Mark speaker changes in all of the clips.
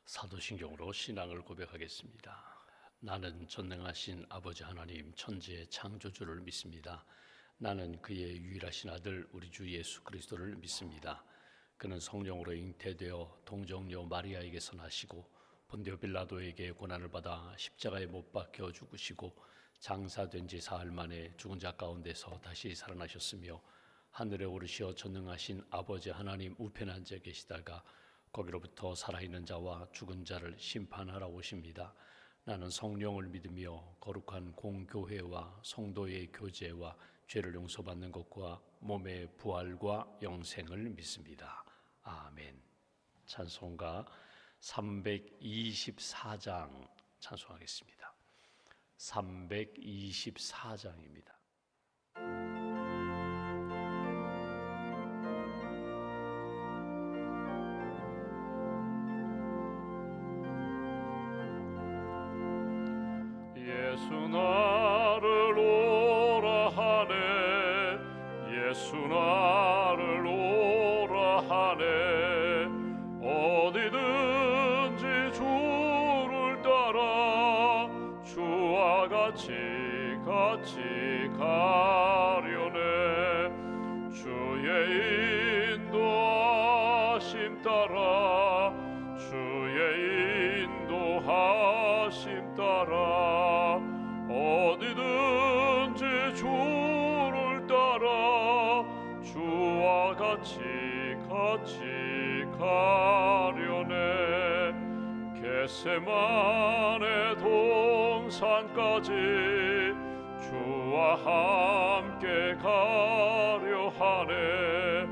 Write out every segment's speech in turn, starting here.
Speaker 1: 사도신경으로 신앙을 고백하겠습니다. 나는 전능하신 아버지 하나님 천지의 창조주를 믿습니다. 나는 그의 유일하신 아들 우리 주 예수 그리스도를 믿습니다. 그는 성령으로 잉태되어 동정녀 마리아에게서 나시고 본디오 빌라도에게 고난을 받아 십자가에 못 박혀 죽으시고 장사된 지 사흘 만에 죽은 자 가운데서 다시 살아나셨으며 하늘에 오르시어 전능하신 아버지 하나님 우편에 앉아 계시다가 거기로부터 살아있는 자와 죽은 자를 심판하러 오십니다. 나는 성령을 믿으며 거룩한 공교회와 성도의 교제와 죄를 용서받는 것과 몸의 부활과 영생을 믿습니다. 아멘. 찬송가 324장 찬송하겠습니다. 324장입니다.
Speaker 2: 예수 나를 오라 하네 예수 나를 오라 하네 어디든지 주를 따라 주와 같이 가려네 주의 인도하심 따라 주의 인도하심 따라 어디든지 주를 따라 주와 같이 가려네 겟세마네 동산까지 주와 함께 가려 하네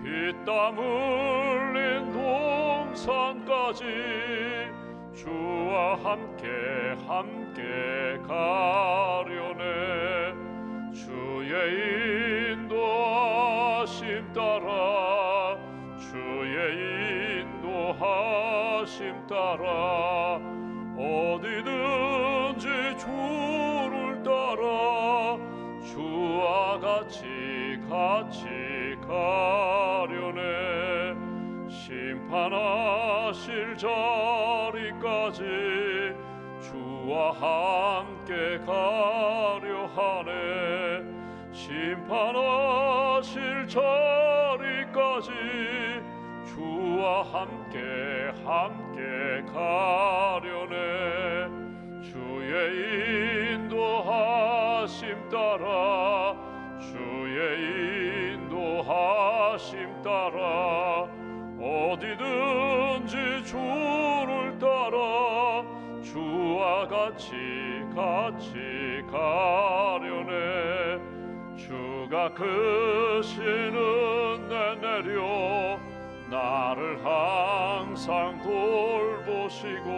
Speaker 2: 피땀 흘린 동산까지 주와 함께 가려네 주의 인도하심 따라 주의 인도하심 따라 어디든지 주를 따라 주와 같이 가려네 심판하실 자리까지 주와 함께 가려 하네 심판하실 자리까지 주와 함께 가려네 주의 인도하심 따라 주의 인도하심 따라 어디든지 주를 따라 주와 같이 가려네 주가 크신 은혜 내려 나를 항상 돌보시고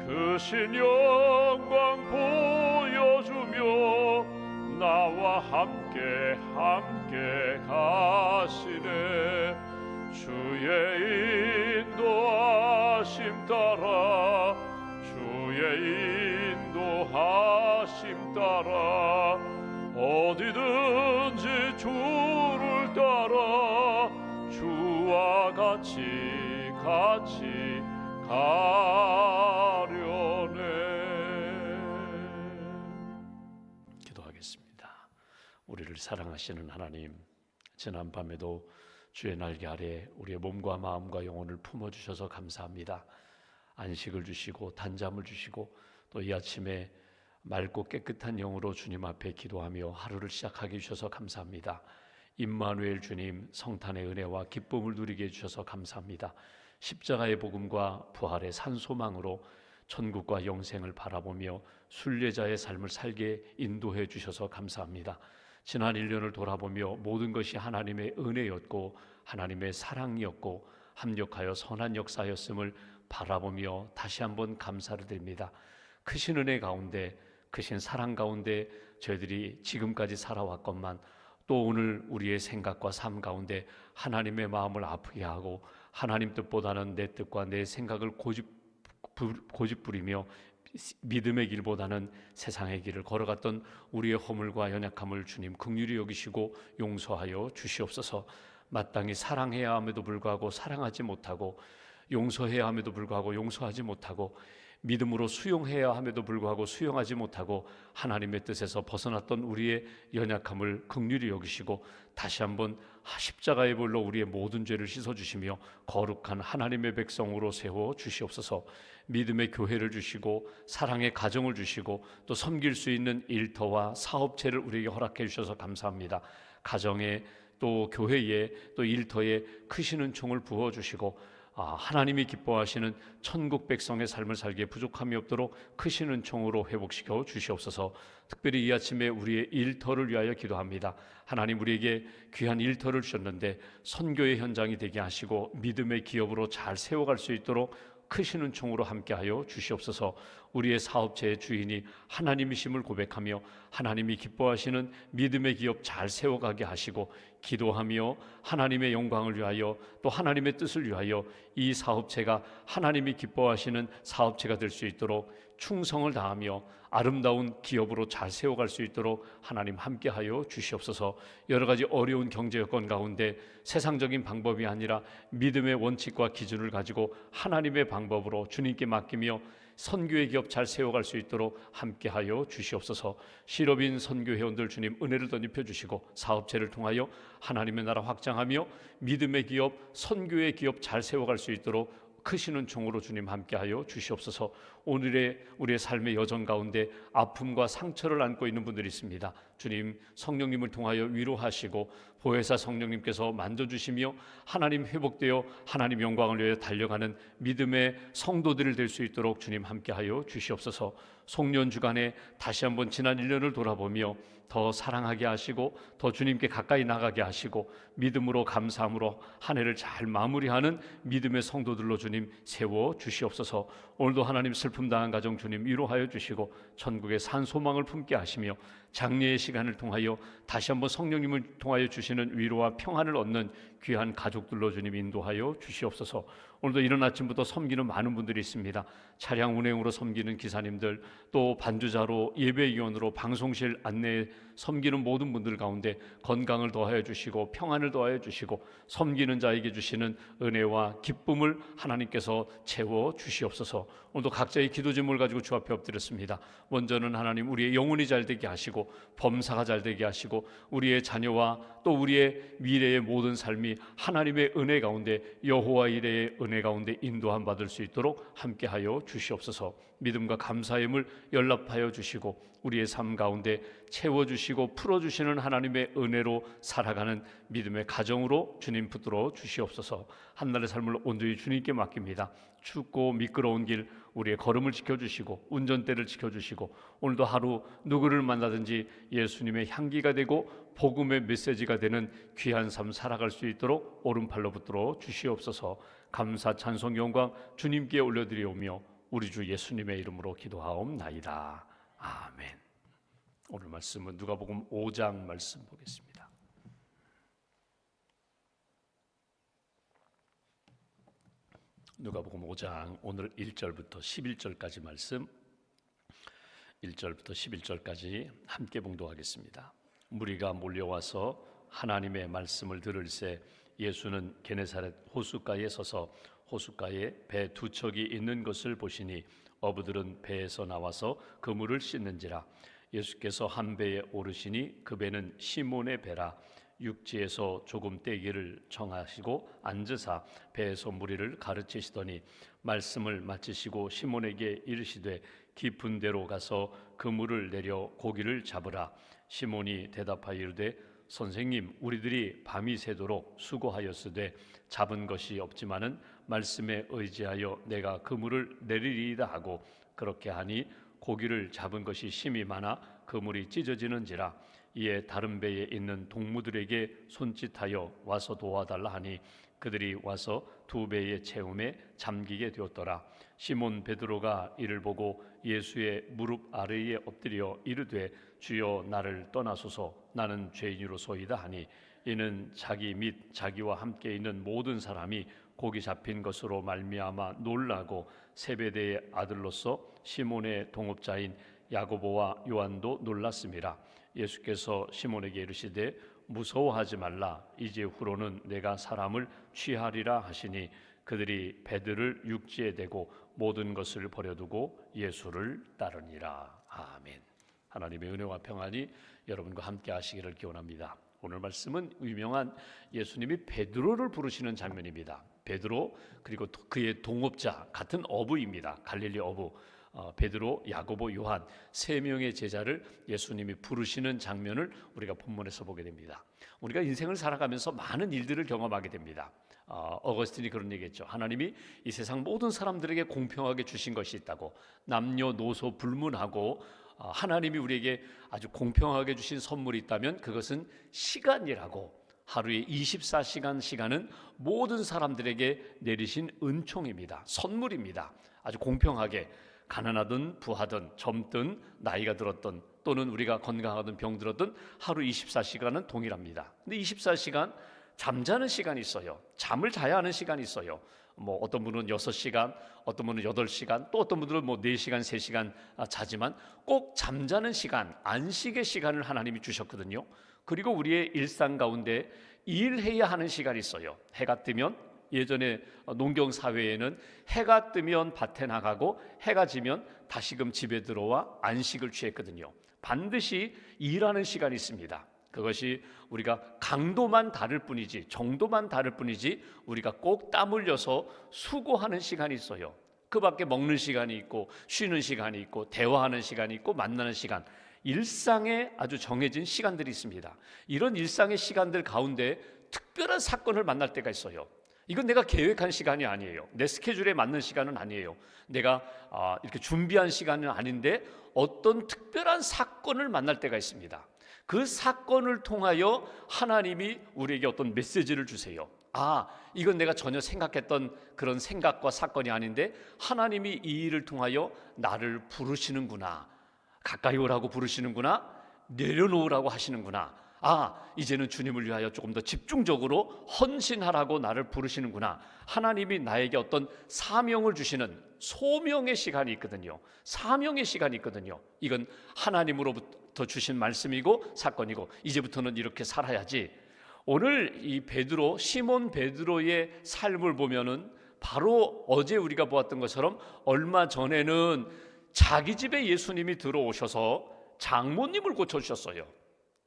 Speaker 2: 크신 영광 보여주며 나와 함께 가시네 주의 인도하심 따라 주의 인도하심 따라 어디든지 주를 따라 주와 같이 가려네.
Speaker 1: 기도하겠습니다. 우리를 사랑하시는 하나님, 지난 밤에도 주의 날개 아래 우리의 몸과 마음과 영혼을 품어주셔서 감사합니다. 안식을 주시고 단잠을 주시고 또 이 아침에 맑고 깨끗한 영으로 주님 앞에 기도하며 하루를 시작하게 해주셔서 감사합니다. 임마누엘 주님 성탄의 은혜와 기쁨을 누리게 해주셔서 감사합니다. 십자가의 복음과 부활의 산소망으로 천국과 영생을 바라보며 순례자의 삶을 살게 인도해 주셔서 감사합니다. 지난 1년을 돌아보며 모든 것이 하나님의 은혜였고 하나님의 사랑이었고 합력하여 선한 역사였음을 바라보며 다시 한번 감사를 드립니다. 크신 은혜 가운데 크신 사랑 가운데 저희들이 지금까지 살아왔건만 또 오늘 우리의 생각과 삶 가운데 하나님의 마음을 아프게 하고 하나님 뜻보다는 내 뜻과 내 생각을 고집부리며 믿음의 길보다는 세상의 길을 걸어갔던 우리의 허물과 연약함을 주님 긍휼히 여기시고 용서하여 주시옵소서. 마땅히 사랑해야 함에도 불구하고 사랑하지 못하고 용서해야 함에도 불구하고 용서하지 못하고, 믿음으로 수용해야 함에도 불구하고 수용하지 못하고 하나님의 뜻에서 벗어났던 우리의 연약함을 긍휼히 여기시고 다시 한번 십자가의 불로 우리의 모든 죄를 씻어주시며 거룩한 하나님의 백성으로 세워 주시옵소서. 믿음의 교회를 주시고 사랑의 가정을 주시고 또 섬길 수 있는 일터와 사업체를 우리에게 허락해 주셔서 감사합니다. 가정에 또 교회에 또 일터에 크시는 총을 부어주시고 하나님이 기뻐하시는 천국 백성의 삶을 살기에 부족함이 없도록 크시는 총으로 회복시켜 주시옵소서. 특별히 이 아침에 우리의 일터를 위하여 기도합니다. 하나님, 우리에게 귀한 일터를 주셨는데 선교의 현장이 되게 하시고 믿음의 기업으로 잘 세워갈 수 있도록 크시는 총으로 함께하여 주시옵소서. 우리의 사업체의 주인이 하나님이심을 고백하며 하나님이 기뻐하시는 믿음의 기업 잘 세워가게 하시고, 기도하며 하나님의 영광을 위하여 또 하나님의 뜻을 위하여 이 사업체가 하나님이 기뻐하시는 사업체가 될 수 있도록 충성을 다하며 아름다운 기업으로 잘 세워갈 수 있도록 하나님 함께하여 주시옵소서. 여러 가지 어려운 경제 여건 가운데 세상적인 방법이 아니라 믿음의 원칙과 기준을 가지고 하나님의 방법으로 주님께 맡기며 선교의 기업 잘 세워갈 수 있도록 함께하여 주시옵소서. 실업인 선교회원들 주님 은혜를 덧입혀 주시고 사업체를 통하여 하나님의 나라 확장하며 믿음의 기업, 선교의 기업 잘 세워갈 수 있도록 크시는 총으로 주님 함께하여 주시옵소서. 오늘의 우리의 삶의 여정 가운데 아픔과 상처를 안고 있는 분들이 있습니다. 주님, 성령님을 통하여 위로하시고 보혜사 성령님께서 만져주시며 하나님 회복되어 하나님 영광을 위해 달려가는 믿음의 성도들을 될 수 있도록 주님 함께하여 주시옵소서. 송년 주간에 다시 한번 지난 1년을 돌아보며 더 사랑하게 하시고 더 주님께 가까이 나가게 하시고 믿음으로 감사함으로 한 해를 잘 마무리하는 믿음의 성도들로 주님 세워 주시옵소서. 오늘도 하나님 슬픔 당한 가정 주님 위로하여 주시고 천국의 산 소망을 품게 하시며 장례의 시간을 통하여 다시 한번 성령님을 통하여 주시는 위로와 평안을 얻는 귀한 가족들로 주님 인도하여 주시옵소서. 오늘도 이른 아침부터 섬기는 많은 분들이 있습니다. 차량 운행으로 섬기는 기사님들, 또 반주자로 예배위원으로 방송실 안내에 섬기는 모든 분들 가운데 건강을 더하여 주시고 평안을 더하여 주시고 섬기는 자에게 주시는 은혜와 기쁨을 하나님께서 채워 주시옵소서. 오늘도 각자의 기도 제목을 가지고 주 앞에 엎드렸습니다. 먼저는 하나님, 우리의 영혼이 잘 되게 하시고 범사가 잘 되게 하시고 우리의 자녀와 또 우리의 미래의 모든 삶이 하나님의 은혜 가운데, 여호와 이레의 은혜 가운데 인도함 받을 수 있도록 함께하여 주시옵소서. 믿음과 감사의 힘을 연락하여 주시고 우리의 삶 가운데 채워주시고 풀어주시는 하나님의 은혜로 살아가는 믿음의 가정으로 주님 붙들어 주시옵소서. 한날의 삶을 온전히 주님께 맡깁니다. 춥고 미끄러운 길 우리의 걸음을 지켜주시고 운전대를 지켜주시고 오늘도 하루 누구를 만나든지 예수님의 향기가 되고 복음의 메시지가 되는 귀한 삶 살아갈 수 있도록 오른팔로 붙들어 주시옵소서. 감사 찬송 영광 주님께 올려드리오며 우리 주 예수님의 이름으로 기도하옵나이다. 아멘. 오늘 말씀은 누가복음 5장 말씀 보겠습니다. 누가복음 5장 오늘 1절부터 11절까지 말씀, 1절부터 11절까지 함께 봉독하겠습니다. 무리가 몰려와서 하나님의 말씀을 들을새 예수는 게네사렛 호숫가에 서서 호숫가에 배 두 척이 있는 것을 보시니 어부들은 배에서 나와서 그물을 씻는지라. 예수께서 한 배에 오르시니 그 배는 시몬의 배라. 육지에서 조금 떼기를 정하시고 앉으사 배에서 무리를 가르치시더니 말씀을 마치시고 시몬에게 이르시되 깊은 데로 가서 그물을 내려 고기를 잡으라. 시몬이 대답하여 이르되 선생님, 우리들이 밤이 새도록 수고하였으되 잡은 것이 없지만은 말씀에 의지하여 내가 그물을 내리리이다 하고 그렇게 하니 고기를 잡은 것이 심히 많아 그물이 찢어지는지라. 이에 다른 배에 있는 동무들에게 손짓하여 와서 도와달라 하니 그들이 와서 두 배의 채움에 잠기게 되었더라. 시몬 베드로가 이를 보고 예수의 무릎 아래에 엎드려 이르되 주여 나를 떠나소서 나는 죄인으로소이다 하니 이는 자기 및 자기와 함께 있는 모든 사람이 고기 잡힌 것으로 말미암아 놀라고 세베대의 아들로서 시몬의 동업자인 야고보와 요한도 놀랐음이라. 예수께서 시몬에게 이르시되 무서워하지 말라. 이제 후로는 내가 사람을 취하리라 하시니 그들이 배들을 육지에 대고 모든 것을 버려두고 예수를 따르니라. 아멘. 하나님의 은혜와 평안이 여러분과 함께 하시기를 기원합니다. 오늘 말씀은 유명한 예수님이 베드로를 부르시는 장면입니다. 베드로 그리고 그의 동업자 같은 어부입니다. 갈릴리 어부 베드로, 야고보, 요한 세 명의 제자를 예수님이 부르시는 장면을 우리가 본문에서 보게 됩니다. 우리가 인생을 살아가면서 많은 일들을 경험하게 됩니다. 어거스틴이 그런 얘기했죠. 하나님이 이 세상 모든 사람들에게 공평하게 주신 것이 있다고. 남녀노소 불문하고 하나님이 우리에게 아주 공평하게 주신 선물이 있다면 그것은 시간이라고. 하루에 24시간 시간은 모든 사람들에게 내리신 은총입니다. 선물입니다. 아주 공평하게 가난하든 부하든 젊든 나이가 들었든 또는 우리가 건강하든 병들었든 하루 24시간은 동일합니다. 근데 24시간 잠자는 시간이 있어요. 잠을 자야 하는 시간이 있어요. 뭐 어떤 분은 6시간, 어떤 분은 8시간, 또 어떤 분들은 뭐 4시간, 3시간 자지만 꼭 잠자는 시간, 안식의 시간을 하나님이 주셨거든요. 그리고 우리의 일상 가운데 일해야 하는 시간이 있어요. 해가 뜨면 예전에 농경 사회에는 해가 뜨면 밭에 나가고 해가 지면 다시금 집에 들어와 안식을 취했거든요. 반드시 일하는 시간이 있습니다. 그것이 우리가 강도만 다를 뿐이지 정도만 다를 뿐이지 우리가 꼭 땀 흘려서 수고하는 시간이 있어요. 그 밖에 먹는 시간이 있고 쉬는 시간이 있고 대화하는 시간이 있고 만나는 시간, 일상에 아주 정해진 시간들이 있습니다. 이런 일상의 시간들 가운데 특별한 사건을 만날 때가 있어요. 이건 내가 계획한 시간이 아니에요. 내 스케줄에 맞는 시간은 아니에요. 내가 이렇게 준비한 시간은 아닌데 어떤 특별한 사건을 만날 때가 있습니다. 그 사건을 통하여 하나님이 우리에게 어떤 메시지를 주세요. 이건 내가 전혀 생각했던 그런 생각과 사건이 아닌데 하나님이 이 일을 통하여 나를 부르시는구나. 가까이 오라고 부르시는구나. 내려놓으라고 하시는구나. 이제는 주님을 위하여 조금 더 집중적으로 헌신하라고 나를 부르시는구나. 하나님이 나에게 어떤 사명을 주시는 소명의 시간이 있거든요. 사명의 시간이 있거든요. 이건 하나님으로부터 주신 말씀이고 사건이고 이제부터는 이렇게 살아야지. 오늘 이 베드로, 시몬 베드로의 삶을 보면은 바로 어제 우리가 보았던 것처럼 얼마 전에는 자기 집에 예수님이 들어오셔서 장모님을 고쳐주셨어요.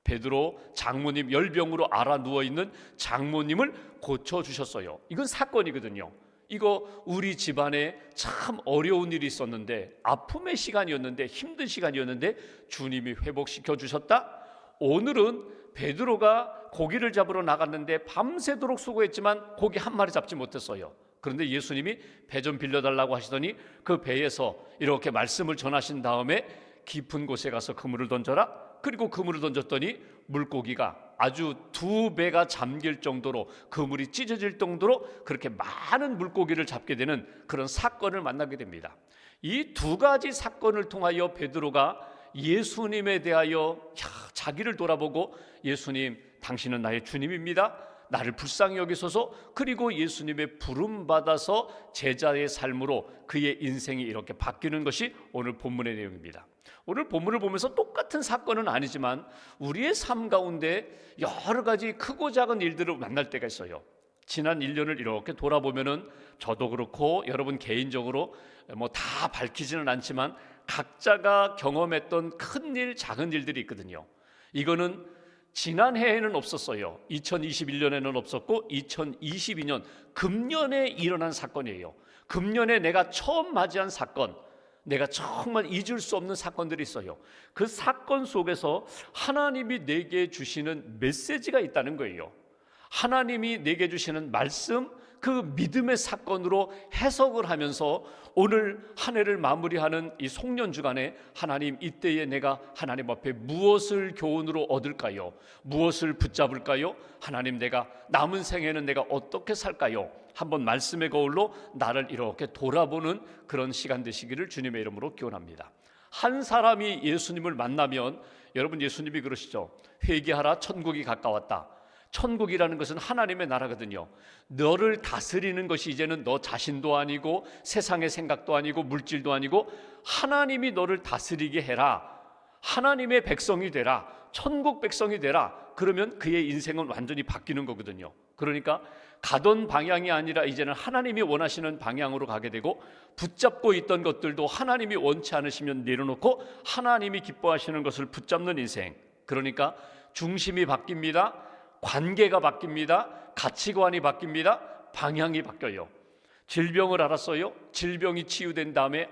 Speaker 1: 베드로 장모님 열병으로 앓아 누워있는 장모님을 고쳐주셨어요. 이건 사건이거든요. 이거 우리 집안에 참 어려운 일이 있었는데 아픔의 시간이었는데 힘든 시간이었는데 주님이 회복시켜 주셨다. 오늘은 베드로가 고기를 잡으러 나갔는데 밤새도록 수고했지만 고기 한 마리 잡지 못했어요. 그런데 예수님이 배 좀 빌려달라고 하시더니 그 배에서 이렇게 말씀을 전하신 다음에 깊은 곳에 가서 그물을 던져라. 그리고 그물을 던졌더니 물고기가 아주 2배가 잠길 정도로 그물이 찢어질 정도로 그렇게 많은 물고기를 잡게 되는 그런 사건을 만나게 됩니다. 이 2가지 사건을 통하여 베드로가 예수님에 대하여 자기를 돌아보고 예수님, 당신은 나의 주님입니다. 나를 불쌍히 여기소서. 그리고 예수님의 부름 받아서 제자의 삶으로 그의 인생이 이렇게 바뀌는 것이 오늘 본문의 내용입니다. 오늘 본문을 보면서 똑같은 사건은 아니지만 우리의 삶 가운데 여러 가지 크고 작은 일들을 만날 때가 있어요. 지난 1년을 이렇게 돌아보면은 저도 그렇고 여러분 개인적으로 뭐 다 밝히지는 않지만 각자가 경험했던 큰 일, 작은 일들이 있거든요. 이거는 지난해에는 없었어요. 2021년에는 없었고 2022년 금년에 일어난 사건이에요. 금년에 내가 처음 맞이한 사건, 내가 정말 잊을 수 없는 사건들이 있어요. 그 사건 속에서 하나님이 내게 주시는 메시지가 있다는 거예요. 하나님이 내게 주시는 말씀, 그 믿음의 사건으로 해석을 하면서 오늘 한 해를 마무리하는 이 송년주간에 하나님, 이때에 내가 하나님 앞에 무엇을 교훈으로 얻을까요? 무엇을 붙잡을까요? 하나님, 내가 남은 생애는 내가 어떻게 살까요? 한번 말씀의 거울로 나를 이렇게 돌아보는 그런 시간 되시기를 주님의 이름으로 기원합니다. 한 사람이 예수님을 만나면, 여러분 예수님이 그러시죠. 회개하라, 천국이 가까웠다. 천국이라는 것은 하나님의 나라거든요. 너를 다스리는 것이 이제는 너 자신도 아니고 세상의 생각도 아니고 물질도 아니고 하나님이 너를 다스리게 해라. 하나님의 백성이 되라. 천국 백성이 되라. 그러면 그의 인생은 완전히 바뀌는 거거든요. 그러니까 가던 방향이 아니라 이제는 하나님이 원하시는 방향으로 가게 되고, 붙잡고 있던 것들도 하나님이 원치 않으시면 내려놓고 하나님이 기뻐하시는 것을 붙잡는 인생. 그러니까 중심이 바뀝니다. 관계가 바뀝니다. 가치관이 바뀝니다. 방향이 바뀌어요. 질병을 알았어요. 질병이 치유된 다음에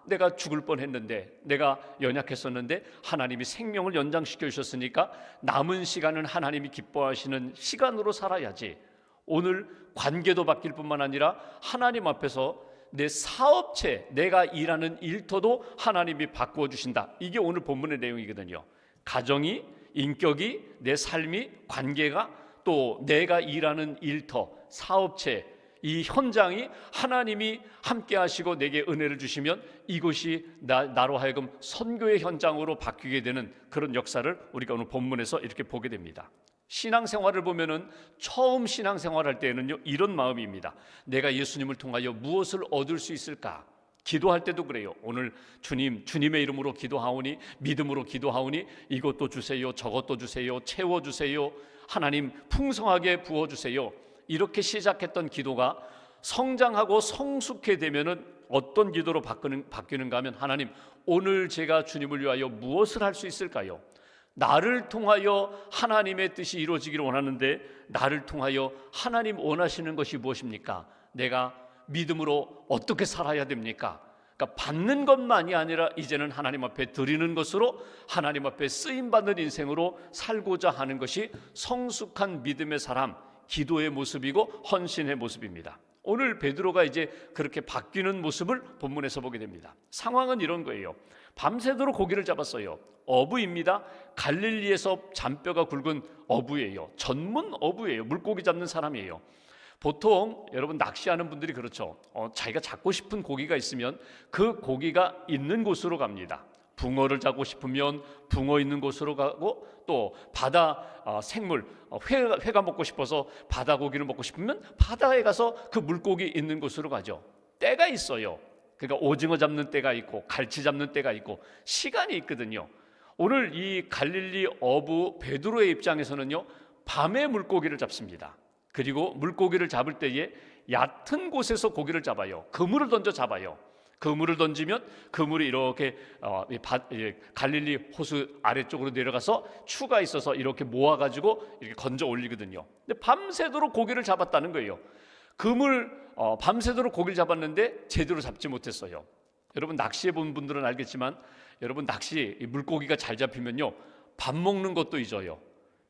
Speaker 1: 내가 죽을 뻔했는데, 내가 연약했었는데 하나님이 생명을 연장시켜 주셨으니까 남은 시간은 하나님이 기뻐하시는 시간으로 살아야지. 오늘 관계도 바뀔 뿐만 아니라 하나님 앞에서 내 사업체, 내가 일하는 일터도 하나님이 바꾸어 주신다. 이게 오늘 본문의 내용이거든요. 가정이, 인격이, 내 삶이, 관계가, 또 내가 일하는 일터, 사업체, 이 현장이 하나님이 함께 하시고 내게 은혜를 주시면 이곳이 나로 하여금 선교의 현장으로 바뀌게 되는 그런 역사를 우리가 오늘 본문에서 이렇게 보게 됩니다. 신앙생활을 보면은 처음 신앙생활할 때에는요, 이런 마음입니다. 내가 예수님을 통하여 무엇을 얻을 수 있을까? 기도할 때도 그래요. 오늘 주님의 이름으로 기도하오니, 믿음으로 기도하오니 이것도 주세요, 저것도 주세요, 채워주세요, 하나님 풍성하게 부어주세요. 이렇게 시작했던 기도가 성장하고 성숙해 되면은 어떤 기도로 바뀌는가 하면, 하나님, 오늘 제가 주님을 위하여 무엇을 할 수 있을까요? 나를 통하여 하나님의 뜻이 이루어지기를 원하는데, 나를 통하여 하나님 원하시는 것이 무엇입니까? 내가 믿음으로 어떻게 살아야 됩니까? 그러니까 받는 것만이 아니라 이제는 하나님 앞에 드리는 것으로, 하나님 앞에 쓰임받는 인생으로 살고자 하는 것이 성숙한 믿음의 사람, 기도의 모습이고 헌신의 모습입니다. 오늘 베드로가 이제 그렇게 바뀌는 모습을 본문에서 보게 됩니다. 상황은 이런 거예요. 밤새도록 고기를 잡았어요. 어부입니다. 갈릴리에서 잔뼈가 굵은 어부예요. 전문 어부예요. 물고기 잡는 사람이에요. 보통 여러분 낚시하는 분들이 그렇죠. 자기가 잡고 싶은 고기가 있으면 그 고기가 있는 곳으로 갑니다. 붕어를 잡고 싶으면 붕어 있는 곳으로 가고, 또 바다 생물, 회가 먹고 싶어서 바다 고기를 먹고 싶으면 바다에 가서 그 물고기 있는 곳으로 가죠. 때가 있어요. 그러니까 오징어 잡는 때가 있고 갈치 잡는 때가 있고 시간이 있거든요. 오늘 이 갈릴리 어부 베드로의 입장에서는요, 밤에 물고기를 잡습니다. 그리고 물고기를 잡을 때에 얕은 곳에서 고기를 잡아요. 그물을 던져 잡아요. 그물을 던지면 그물이 이렇게 갈릴리 호수 아래쪽으로 내려가서 추가 있어서 이렇게 모아가지고 이렇게 건져 올리거든요. 근데 밤새도록 고기를 잡았다는 거예요. 밤새도록 고기를 잡았는데 제대로 잡지 못했어요. 여러분 낚시해 본 분들은 알겠지만, 여러분 낚시 물고기가 잘 잡히면요, 밥 먹는 것도 잊어요.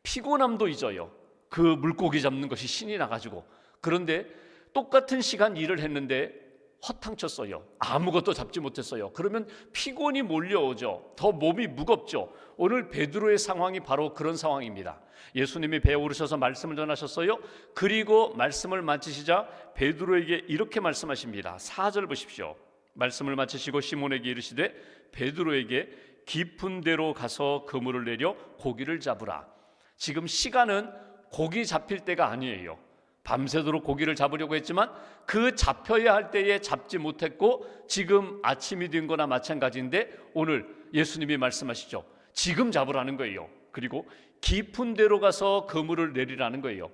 Speaker 1: 피곤함도 잊어요. 그 물고기 잡는 것이 신이 나가지고. 그런데 똑같은 시간 일을 했는데 허탕쳤어요. 아무것도 잡지 못했어요. 그러면 피곤이 몰려오죠. 더 몸이 무겁죠. 오늘 베드로의 상황이 바로 그런 상황입니다. 예수님이 배에 오르셔서 말씀을 전하셨어요. 그리고 말씀을 마치시자 베드로에게 이렇게 말씀하십니다. 4절 보십시오. 말씀을 마치시고 시몬에게 이르시되 베드로에게 깊은 데로 가서 그물을 내려 고기를 잡으라. 지금 시간은 고기 잡힐 때가 아니에요. 밤새도록 고기를 잡으려고 했지만 그 잡혀야 할 때에 잡지 못했고, 지금 아침이 된 거나 마찬가지인데 오늘 예수님이 말씀하시죠. 지금 잡으라는 거예요. 그리고 깊은 데로 가서 그물을 내리라는 거예요.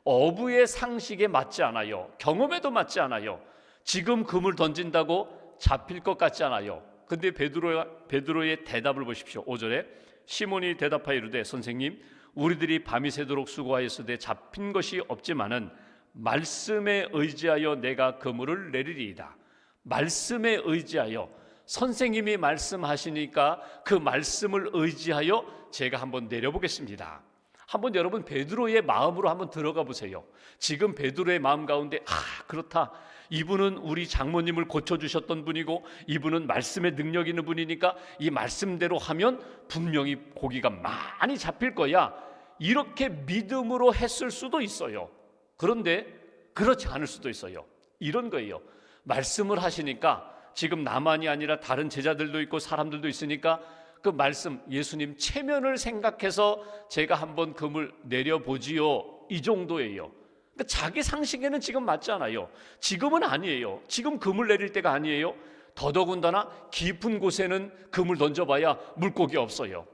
Speaker 1: 어부의 상식에 맞지 않아요. 경험에도 맞지 않아요. 지금 그물 던진다고 잡힐 것 같지 않아요. 근데 베드로의 대답을 보십시오. 5절에 시몬이 대답하여 이르되 선생님, 우리들이 밤이 새도록 수고하였으되 잡힌 것이 없지만은 말씀에 의지하여 내가 그물을 내리리이다. 말씀에 의지하여, 선생님이 말씀하시니까 그 말씀을 의지하여 제가 한번 내려보겠습니다. 한번 여러분 베드로의 마음으로 한번 들어가 보세요. 지금 베드로의 마음 가운데 그렇다, 이분은 우리 장모님을 고쳐주셨던 분이고 이분은 말씀에 능력 있는 분이니까 이 말씀대로 하면 분명히 고기가 많이 잡힐 거야, 이렇게 믿음으로 했을 수도 있어요. 그런데 그렇지 않을 수도 있어요. 이런 거예요. 말씀을 하시니까 지금 나만이 아니라 다른 제자들도 있고 사람들도 있으니까 그 말씀, 예수님 체면을 생각해서 제가 한번 그물 내려보지요, 이 정도예요. 그러니까 자기 상식에는 지금 맞지 않아요. 지금은 아니에요. 지금 그물 내릴 때가 아니에요. 더더군다나 깊은 곳에는 그물 던져봐야 물고기 없어요.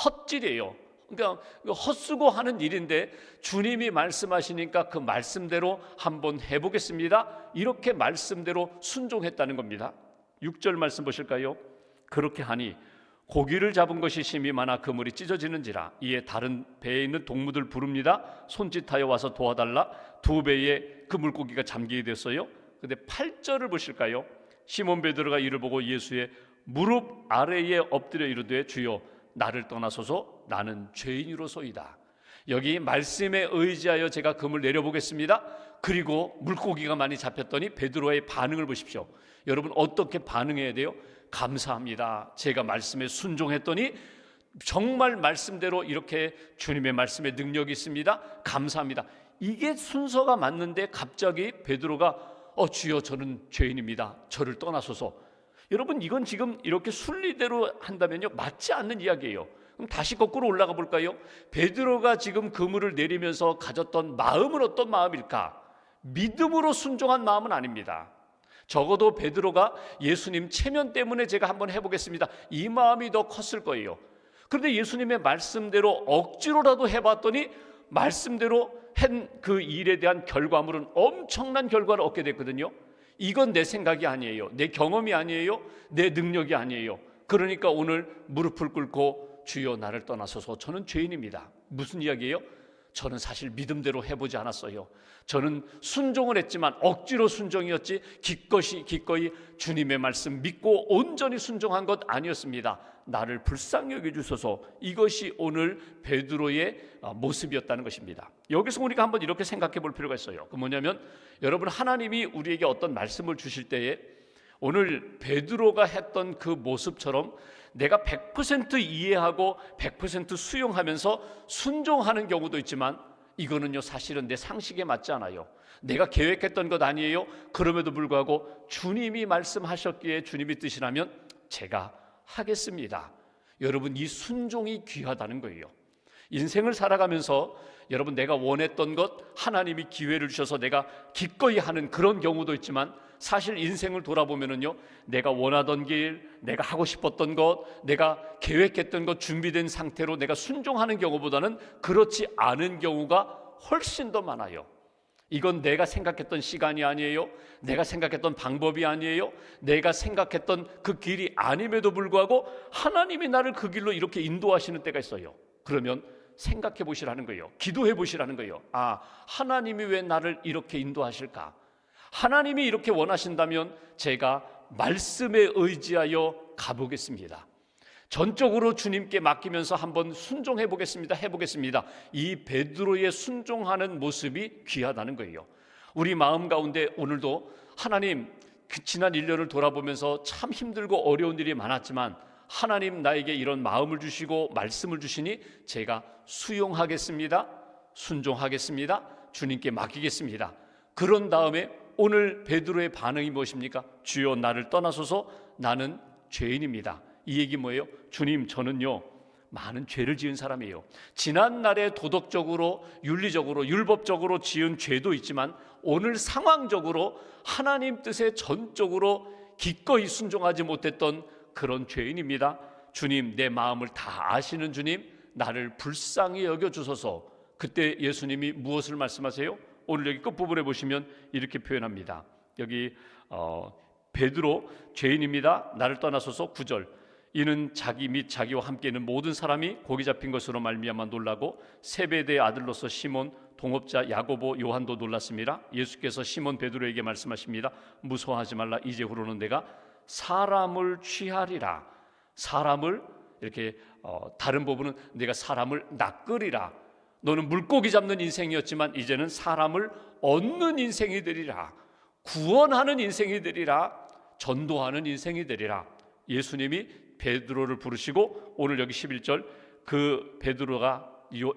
Speaker 1: 헛질이에요. 그러니까 헛수고 하는 일인데 주님이 말씀하시니까 그 말씀대로 한번 해보겠습니다. 이렇게 말씀대로 순종했다는 겁니다. 6절 말씀 보실까요? 그렇게 하니 고기를 잡은 것이 심히 많아 그물이 찢어지는지라. 이에 다른 배에 있는 동무들 부릅니다. 손짓하여 와서 도와달라. 2배에 그 물고기가 잠기게 됐어요. 근데 8절을 보실까요? 시몬 베드로가 이를 보고 예수의 무릎 아래에 엎드려 이르되 주여 나를 떠나소서 나는 죄인으로소이다. 여기 말씀에 의지하여 제가 그물 내려보겠습니다. 그리고 물고기가 많이 잡혔더니 베드로의 반응을 보십시오. 여러분 어떻게 반응해야 돼요? 감사합니다. 제가 말씀에 순종했더니 정말 말씀대로 이렇게 주님의 말씀에 능력이 있습니다. 감사합니다. 이게 순서가 맞는데 갑자기 베드로가 주여 저는 죄인입니다. 저를 떠나소서. 여러분 이건 지금 이렇게 순리대로 한다면요 맞지 않는 이야기예요. 그럼 다시 거꾸로 올라가 볼까요? 베드로가 지금 그물을 내리면서 가졌던 마음은 어떤 마음일까? 믿음으로 순종한 마음은 아닙니다. 적어도 베드로가 예수님 체면 때문에 제가 한번 해보겠습니다, 이 마음이 더 컸을 거예요. 그런데 예수님의 말씀대로 억지로라도 해봤더니 말씀대로 한 그 일에 대한 결과물은 엄청난 결과를 얻게 됐거든요. 이건 내 생각이 아니에요. 내 경험이 아니에요. 내 능력이 아니에요. 그러니까 오늘 무릎을 꿇고 주여 나를 떠나소서 저는 죄인입니다. 무슨 이야기예요? 저는 사실 믿음대로 해보지 않았어요. 저는 순종을 했지만 억지로 순종이었지 기꺼이 주님의 말씀 믿고 온전히 순종한 것 아니었습니다. 나를 불쌍히 여겨주소서. 이것이 오늘 베드로의 모습이었다는 것입니다. 여기서 우리가 한번 이렇게 생각해 볼 필요가 있어요. 그 뭐냐면 여러분 하나님이 우리에게 어떤 말씀을 주실 때에 오늘 베드로가 했던 그 모습처럼 내가 100% 이해하고 100% 수용하면서 순종하는 경우도 있지만 이거는요 사실은 내 상식에 맞지 않아요. 내가 계획했던 것 아니에요. 그럼에도 불구하고 주님이 말씀하셨기에 주님의 뜻이라면 제가 하겠습니다. 여러분 이 순종이 귀하다는 거예요. 인생을 살아가면서 여러분 내가 원했던 것 하나님이 기회를 주셔서 내가 기꺼이 하는 그런 경우도 있지만 사실 인생을 돌아보면은요 내가 원하던 길, 내가 하고 싶었던 것, 내가 계획했던 것 준비된 상태로 내가 순종하는 경우보다는 그렇지 않은 경우가 훨씬 더 많아요. 이건 내가 생각했던 시간이 아니에요. 내가 생각했던 방법이 아니에요. 내가 생각했던 그 길이 아님에도 불구하고 하나님이 나를 그 길로 이렇게 인도하시는 때가 있어요. 그러면 생각해 보시라는 거예요. 기도해 보시라는 거예요. 하나님이 왜 나를 이렇게 인도하실까? 하나님이 이렇게 원하신다면 제가 말씀에 의지하여 가보겠습니다. 전적으로 주님께 맡기면서 한번 순종해 보겠습니다. 해보겠습니다. 이 베드로의 순종하는 모습이 귀하다는 거예요. 우리 마음 가운데 오늘도 하나님 지난 1년을 돌아보면서 참 힘들고 어려운 일이 많았지만 하나님 나에게 이런 마음을 주시고 말씀을 주시니 제가 수용하겠습니다. 순종하겠습니다. 주님께 맡기겠습니다. 그런 다음에 오늘 베드로의 반응이 무엇입니까? 주여 나를 떠나소서 나는 죄인입니다. 이 얘기 뭐예요? 주님 저는요 많은 죄를 지은 사람이에요. 지난날에 도덕적으로 윤리적으로 율법적으로 지은 죄도 있지만 오늘 상황적으로 하나님 뜻에 전적으로 기꺼이 순종하지 못했던 그런 죄인입니다. 주님 내 마음을 다 아시는 주님 나를 불쌍히 여겨주소서. 그때 예수님이 무엇을 말씀하세요? 오늘 여기 끝부분에 보시면 이렇게 표현합니다. 여기 베드로 죄인입니다. 나를 떠나소서. 9절 이는 자기 및 자기와 함께 있는 모든 사람이 고기 잡힌 것으로 말미암아 놀라고 세베대의 아들로서 시몬 동업자 야고보 요한도 놀랐습니다. 예수께서 시몬 베드로에게 말씀하십니다. 무서워하지 말라. 이제후로는 내가 사람을 취하리라. 사람을 이렇게 다른 부분은 내가 사람을 낚으리라. 너는 물고기 잡는 인생이었지만 이제는 사람을 얻는 인생이 되리라. 구원하는 인생이 되리라. 전도하는 인생이 되리라. 예수님이 베드로를 부르시고 오늘 여기 11절 그 베드로가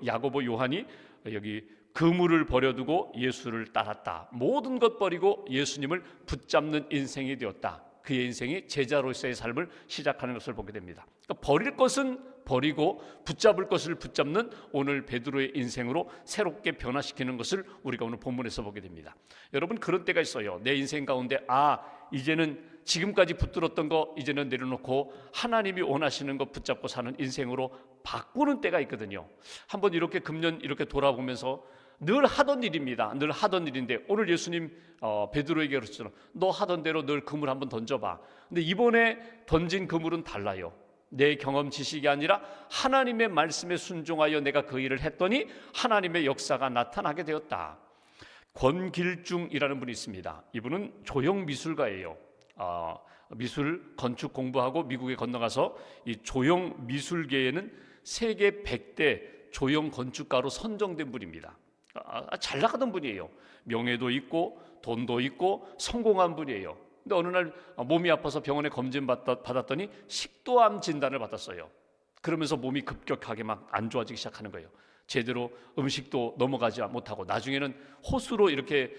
Speaker 1: 야고보 요한이 여기 그물을 버려두고 예수를 따랐다. 모든 것 버리고 예수님을 붙잡는 인생이 되었다. 그의 인생이 제자로서의 삶을 시작하는 것을 보게 됩니다. 그러니까 버릴 것은 버리고 붙잡을 것을 붙잡는 오늘 베드로의 인생으로 새롭게 변화시키는 것을 우리가 오늘 본문에서 보게 됩니다. 여러분 그런 때가 있어요. 내 인생 가운데 이제는 지금까지 붙들었던 거 이제는 내려놓고 하나님이 원하시는 거 붙잡고 사는 인생으로 바꾸는 때가 있거든요. 한번 이렇게 금년 이렇게 돌아보면서 늘 하던 일입니다. 늘 하던 일인데 오늘 예수님 베드로에게 그러셨잖아요. 너 하던 대로 늘 그물 한번 던져봐. 근데 이번에 던진 그물은 달라요. 내 경험 지식이 아니라 하나님의 말씀에 순종하여 내가 그 일을 했더니 하나님의 역사가 나타나게 되었다. 권길중이라는 분이 있습니다. 이분은 조형 미술가예요. 미술 건축 공부하고 미국에 건너가서 이 조형 미술계에는 세계 100대 조형 건축가로 선정된 분입니다. 잘 나가던 분이에요. 명예도 있고 돈도 있고 성공한 분이에요. 근데 어느 날 몸이 아파서 병원에 검진 받았더니 식도암 진단을 받았어요. 그러면서 몸이 급격하게 막 안 좋아지기 시작하는 거예요. 제대로 음식도 넘어가지 못하고 나중에는 호수로 이렇게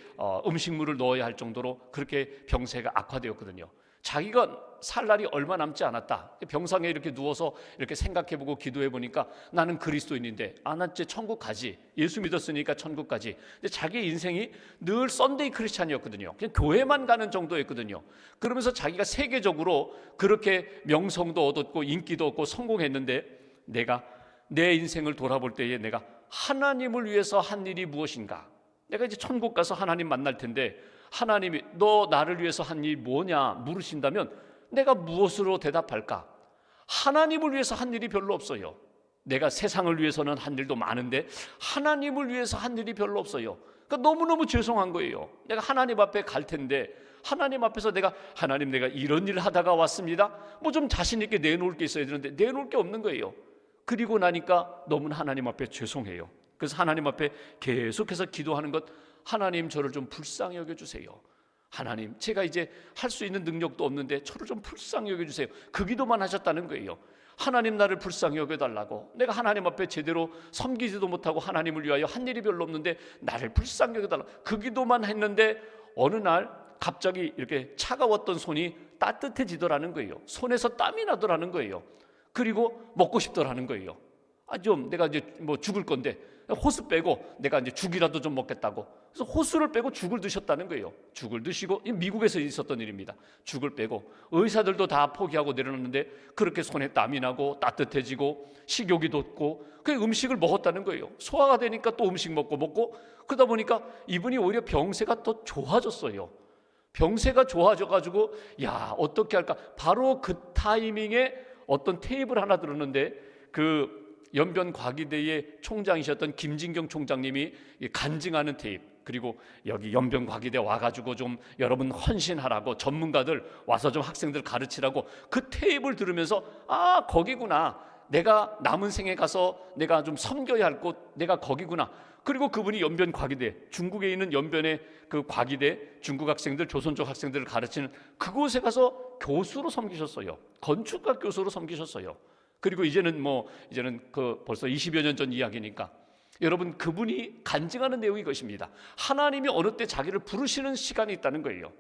Speaker 1: 음식물을 넣어야 할 정도로 그렇게 병세가 악화되었거든요. 자기가 살 날이 얼마 남지 않았다. 병상에 이렇게 누워서 이렇게 생각해보고 기도해보니까 나는 그리스도인인데 나 이제 천국 가지. 예수 믿었으니까 천국 가지. 근데 자기 인생이 늘 썬데이 크리스찬이었거든요. 그냥 교회만 가는 정도였거든요. 그러면서 자기가 세계적으로 그렇게 명성도 얻었고 인기도 얻고 성공했는데 내가 내 인생을 돌아볼 때에 내가 하나님을 위해서 한 일이 무엇인가? 내가 이제 천국 가서 하나님 만날 텐데 하나님이 너 나를 위해서 한 일이 뭐냐 물으신다면 내가 무엇으로 대답할까? 하나님을 위해서 한 일이 별로 없어요. 내가 세상을 위해서는 한 일도 많은데 하나님을 위해서 한 일이 별로 없어요. 그러니까 너무너무 죄송한 거예요. 내가 하나님 앞에 갈 텐데 하나님 앞에서 내가 하나님 내가 이런 일을 하다가 왔습니다. 뭐 좀 자신 있게 내놓을 게 있어야 되는데 내놓을 게 없는 거예요. 그리고 나니까 너무나 하나님 앞에 죄송해요. 그래서 하나님 앞에 계속해서 기도하는 것, 하나님 저를 좀 불쌍히 여겨주세요. 하나님 제가 이제 할 수 있는 능력도 없는데 저를 좀 불쌍히 여겨주세요. 그 기도만 하셨다는 거예요. 하나님 나를 불쌍히 여겨달라고. 내가 하나님 앞에 제대로 섬기지도 못하고 하나님을 위하여 한 일이 별로 없는데 나를 불쌍히 여겨달라고. 그 기도만 했는데 어느 날 갑자기 이렇게 차가웠던 손이 따뜻해지더라는 거예요. 손에서 땀이 나더라는 거예요. 그리고 먹고 싶더라는 거예요. 좀 내가 이제 뭐 죽을 건데 호수 빼고 내가 이제 죽이라도 좀 먹겠다고. 그래서 호수를 빼고 죽을 드셨다는 거예요. 죽을 드시고, 미국에서 있었던 일입니다. 죽을 빼고 의사들도 다 포기하고 내려놓는데 그렇게 손에 땀이 나고 따뜻해지고 식욕이 돋고 그 음식을 먹었다는 거예요. 소화가 되니까 또 음식 먹고 그러다 보니까 이분이 오히려 병세가 더 좋아졌어요. 병세가 좋아져가지고 야 어떻게 할까? 바로 그 타이밍에 어떤 테이블 하나 들었는데 그 연변과기대의 총장이셨던 김진경 총장님이 간증하는 테이프, 그리고 여기 연변과기대 와가지고 좀 여러분 헌신하라고 전문가들 와서 좀 학생들 가르치라고 그 테이프를 들으면서 거기구나. 내가 남은 생에 가서 내가 좀 섬겨야 할 곳 내가 거기구나. 그리고 그분이 연변과기대, 중국에 있는 연변의 그 과기대 중국 학생들, 조선족 학생들을 가르치는 그곳에 가서 교수로 섬기셨어요. 건축학 교수로 섬기셨어요. 그리고 이제는 그 벌써 20여 년 전 이야기니까 여러분 그분이 간증하는 내용이 이것입니다. 하나님이 어느 때 자기를 부르시는 시간이 있다는 거예요.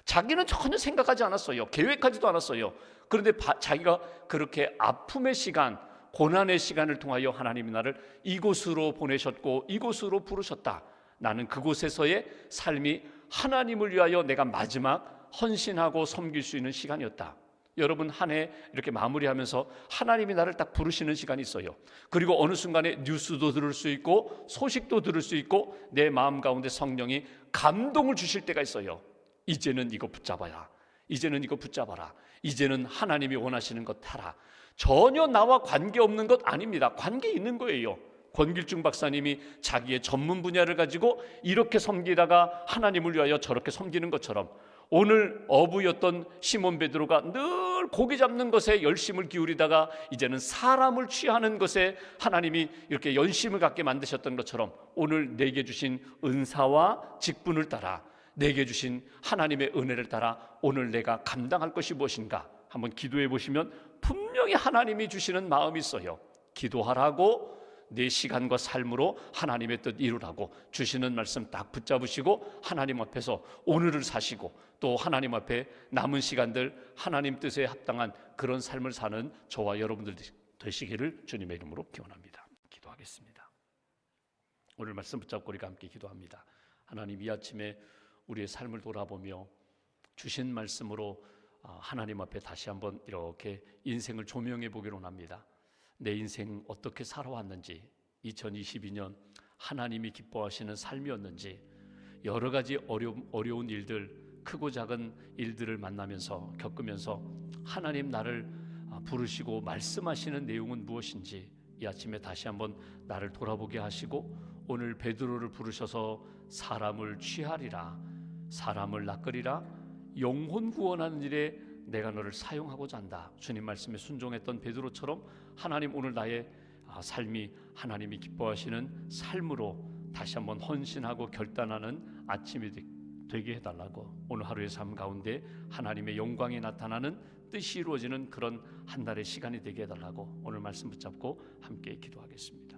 Speaker 1: 자기는 전혀 생각하지 않았어요. 계획하지도 않았어요. 그런데 자기가 그렇게 아픔의 시간, 고난의 시간을 통하여 하나님이 나를 이곳으로 보내셨고 이곳으로 부르셨다. 나는 그곳에서의 삶이 하나님을 위하여 내가 마지막 헌신하고 섬길 수 있는 시간이었다. 여러분 한 해 이렇게 마무리하면서 하나님이 나를 딱 부르시는 시간이 있어요. 그리고 어느 순간에 뉴스도 들을 수 있고 소식도 들을 수 있고 내 마음 가운데 성령이 감동을 주실 때가 있어요. 이제는 이거 붙잡아야. 이제는 이거 붙잡아라. 이제는 하나님이 원하시는 것 하라. 전혀 나와 관계없는 것 아닙니다. 관계 있는 거예요. 권길중 박사님이 자기의 전문 분야를 가지고 이렇게 섬기다가 하나님을 위하여 저렇게 섬기는 것처럼 오늘 어부였던 시몬 베드로가 늘 고기 잡는 것에 열심을 기울이다가 이제는 사람을 취하는 것에 하나님이 이렇게 연심을 갖게 만드셨던 것처럼 오늘 내게 주신 은사와 직분을 따라 내게 주신 하나님의 은혜를 따라 오늘 내가 감당할 것이 무엇인가 한번 기도해 보시면 분명히 하나님이 주시는 마음이 있어요. 기도하라고 내 시간과 삶으로 하나님의 뜻 이루라고 주시는 말씀 딱 붙잡으시고 하나님 앞에서 오늘을 사시고 또 하나님 앞에 남은 시간들 하나님 뜻에 합당한 그런 삶을 사는 저와 여러분들 되시기를 주님의 이름으로 기원합니다. 기도하겠습니다. 오늘 말씀 붙잡고 우리가 함께 기도합니다. 하나님 이 아침에 우리의 삶을 돌아보며 주신 말씀으로 하나님 앞에 다시 한번 이렇게 인생을 조명해 보기로 합니다. 내 인생 어떻게 살아왔는지, 2022년 하나님이 기뻐하시는 삶이었는지, 여러 가지 어려운 일들, 크고 작은 일들을 만나면서 겪으면서 하나님 나를 부르시고 말씀하시는 내용은 무엇인지 이 아침에 다시 한번 나를 돌아보게 하시고, 오늘 베드로를 부르셔서 사람을 취하리라, 사람을 낚으리라, 영혼 구원하는 일에 내가 너를 사용하고자 한다. 주님 말씀에 순종했던 베드로처럼 하나님 오늘 나의 삶이 하나님이 기뻐하시는 삶으로 다시 한번 헌신하고 결단하는 아침이 되게 해달라고, 오늘 하루의 삶 가운데 하나님의 영광이 나타나는 뜻이 이루어지는 그런 한 달의 시간이 되게 해달라고 오늘 말씀 붙잡고 함께 기도하겠습니다.